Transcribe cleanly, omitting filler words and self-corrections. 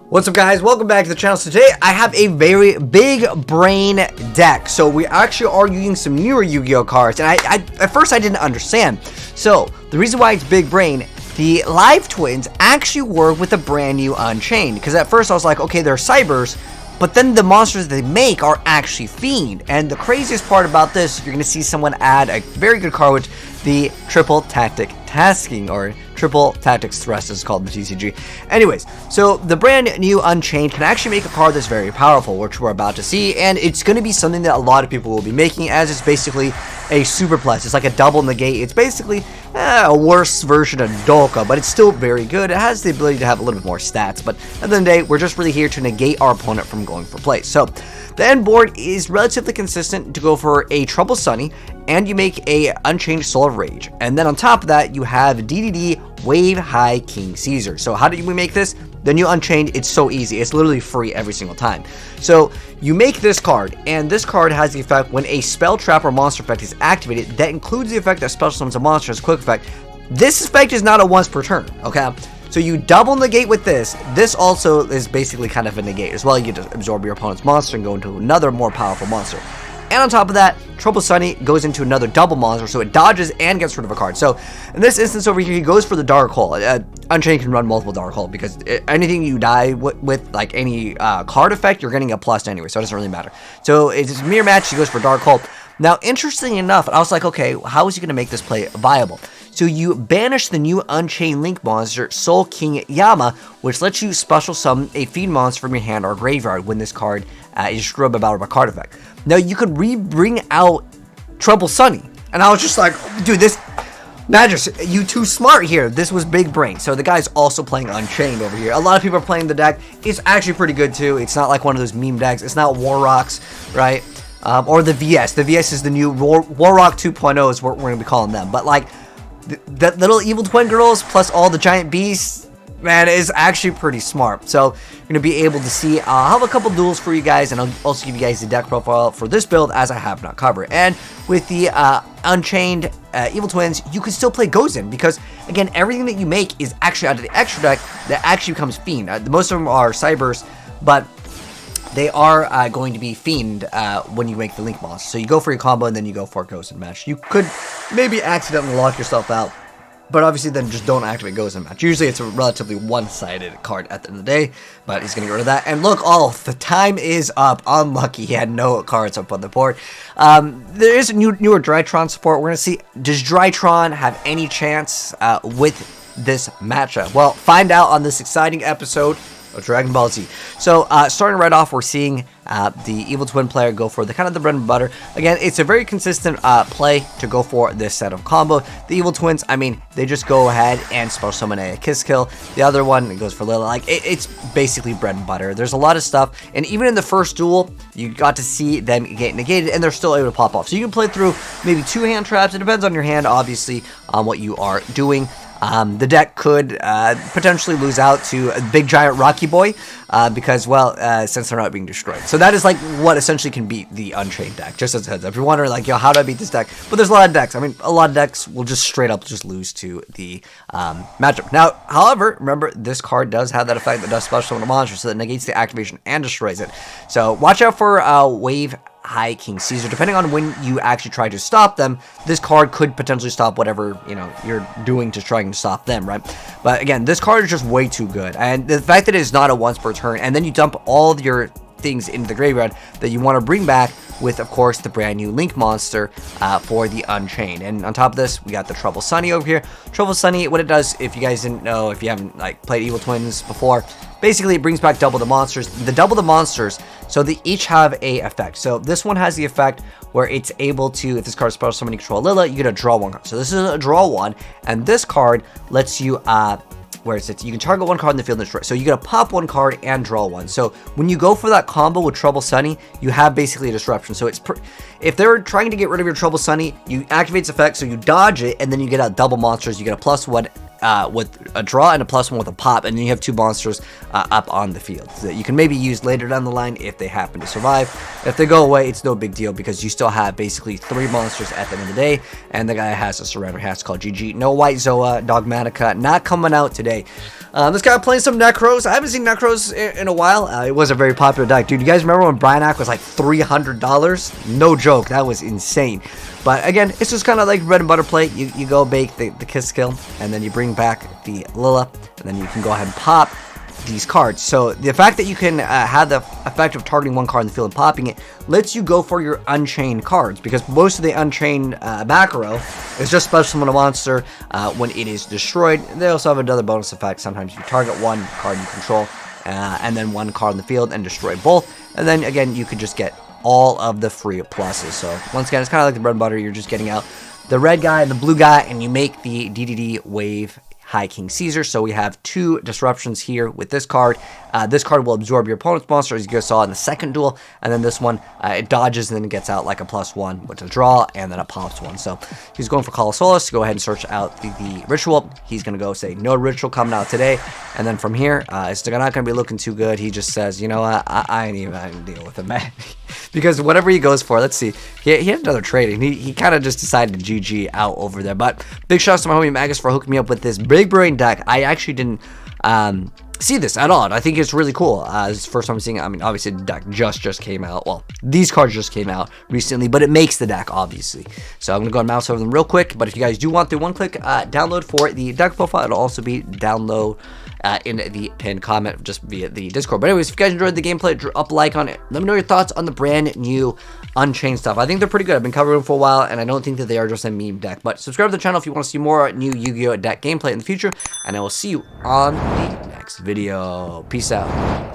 What's up, guys? Welcome back to the channel. So today I have a very big brain deck. So we actually are using some newer Yu-Gi-Oh cards, and I at first I didn't understand. So the reason why it's big brain, the live twins actually work with a brand new Unchained, because at first I was like, okay, they're cybers, but then the monsters they make are actually Fiend. And the craziest part about this, you're going to see someone add a very good card with the triple tactic tasking, or triple tactics thrust is called in the TCG. Anyways, so the brand new Unchained can actually make a card that's very powerful, which we're about to see, and it's going to be something that a lot of people will be making, as it's basically a super plus. It's like a double negate. It's basically a worse version of Dolka, but it's still very good. It has the ability to have a little bit more stats, but at the end of the day, we're just really here to negate our opponent from going for plays. So the end board is relatively consistent to go for a Trouble Sunny, and you make a Unchained Soul of Rage. And then on top of that, you have DDD Wave High King Caesar. So how do we make this? The new Unchained, it's so easy. It's literally free every single time. So you make this card, and this card has the effect when a spell, trap, or monster effect is activated that includes the effect that special summons a monster as a quick effect. This effect is not a once per turn, okay? So you double negate with this. This also is basically kind of a negate as well. You get to absorb your opponent's monster and go into another more powerful monster. And on top of that, Trouble Sunny goes into another double monster, so it dodges and gets rid of a card. So in this instance over here, he goes for the Dark Hole. Unchained can run multiple Dark Hole, because anything you die with like any card effect, you're getting a plus anyway, so it doesn't really matter. So it's a mirror match. He goes for Dark Hole. Now, interestingly enough, I was like, okay, how is he going to make this play viable? So you banish the new Unchained Link monster, Soul King Yama, which lets you special summon a Fiend monster from your hand or graveyard when this card is destroyed by battle by card effect. Now, you could bring out Trouble Sunny, and I was just like, dude, this Magis, you too smart here. This was big brain. So the guy's also playing Unchained over here. A lot of people are playing the deck. It's actually pretty good too. It's not like one of those meme decks. It's not War Rocks, right? Or the VS. The VS is the new War Rock 2.0 is what we're going to be calling them. But like, that little evil twin girls plus all the giant beasts, man, is actually pretty smart. So you're going to be able to see, I'll have a couple duels for you guys, and I'll also give you guys the deck profile for this build as I have not covered. And with the Unchained evil twins, you can still play Gozen, because again, everything that you make is actually out of the extra deck that actually becomes Fiend. Most of them are Cybers, but they are going to be Fiend when you make the Link monster. So you go for your combo, and then you go for a Gozen match. You could maybe accidentally lock yourself out, but obviously then just don't activate Gozen match. Usually it's a relatively one-sided card at the end of the day, but he's going to get rid of that. And look, the time is up. Unlucky, he had no cards up on the board. There is a newer Drytron support. We're going to see, does Drytron have any chance with this matchup? Well, find out on this exciting episode of Dragon Ball Z. So starting right off, we're seeing the evil twin player go for the kind of the bread and butter. Again, it's a very consistent play to go for this set of combo. The evil twins, I mean, they just go ahead and special summon a Kiss Kill. The other one, it goes for Lila. Like, it's basically bread and butter. There's a lot of stuff, and even in the first duel, you got to see them get negated, and they're still able to pop off. So you can play through maybe 2 hand traps. It depends on your hand, obviously, on what you are doing. The deck could potentially lose out to a big giant Rocky Boy because, well, since they're not being destroyed. So that is like what essentially can beat the Unchained deck, just as a heads up. If you're wondering, like, yo, how do I beat this deck? But there's a lot of decks. I mean, a lot of decks will just straight up just lose to the matchup. Now, however, remember, this card does have that effect that does special summon a monster, so that negates the activation and destroys it. So watch out for Wave High King Caesar. Depending on when you actually try to stop them, this card could potentially stop whatever, you know, you're doing to trying to stop them, right? But again, this card is just way too good, and the fact that it is not a once per turn, and then you dump all of your things into the graveyard that you want to bring back with, of course, the brand new Link monster for the Unchained. And on top of this, we got the Trouble Sunny over here. Trouble Sunny, what it does, if you guys didn't know, if you haven't like played Evil Twins before, basically it brings back double the monsters. So they each have a effect. So this one has the effect where it's able to, if this card is special summoning control Lila, you get to draw 1 card. So this is a draw 1, and this card lets you where it sits, you can target 1 card in the field and destroy. So you gotta pop 1 card and draw 1. So when you go for that combo with Trouble Sunny, you have basically a disruption. So it's if they're trying to get rid of your Trouble Sunny, you activate its effect, so you dodge it, and then you get out double monsters. You get a +1 with a draw and a +1 with a pop, and then you have 2 monsters up on the field that you can maybe use later down the line if they happen to survive. If they go away, it's no big deal because you still have basically 3 monsters at the end of the day, and the guy has a surrender hat called GG. No White Zoa, Dogmatica, not coming out today. This guy playing some Necros. I haven't seen Necros in a while. It was a very popular deck. Dude, you guys remember when Bryanak was like $300? No joke, that was insane. But again, it's just kind of like bread and butter play. You go bake the Kiss skill, and then you bring back the Lilla, and then you can go ahead and pop these cards. So the fact that you can have the effect of targeting 1 card in the field and popping it lets you go for your Unchained cards, because most of the Unchained back row is just special summon a monster when it is destroyed. They also have another bonus effect. Sometimes you target 1 card you control and then 1 card in the field and destroy both, and then again you could just get all of the free pluses. So once again, it's kind of like the bread and butter. You're just getting out the red guy and the blue guy, and you make the DDD wave High King Caesar. So we have 2 disruptions here with this card. This card will absorb your opponent's monster, as you guys saw in the second duel, and then this one, it dodges and then it gets out like a +1 with a draw, and then it pops 1. So he's going for Call of Solace. Go ahead and search out the ritual. He's going to go say, no ritual coming out today, and then from here, it's not going to be looking too good. He just says, you know what, I ain't even going to deal with him, man. Because whatever he goes for, let's see, he had another trade, and he kind of just decided to GG out over there. But big shout out to my homie Magus for hooking me up with this big brain deck. I actually didn't see this at all, and I think it's really cool. This is the first time I'm seeing it. I mean, obviously the deck just came out. Well, these cards just came out recently, but it makes the deck, obviously. So I'm gonna go and mouse over them real quick, but if you guys do want the one-click download for the deck profile, it'll also be download in the pinned comment just via the Discord. But anyways, if you guys enjoyed the gameplay, drop a like on it. Let me know your thoughts on the brand new Unchained stuff. I think they're pretty good. I've been covering them for a while, and I don't think that they are just a meme deck. But subscribe to the channel if you want to see more new Yu-Gi-Oh! Deck gameplay in the future, and I will see you on the next video. Peace out.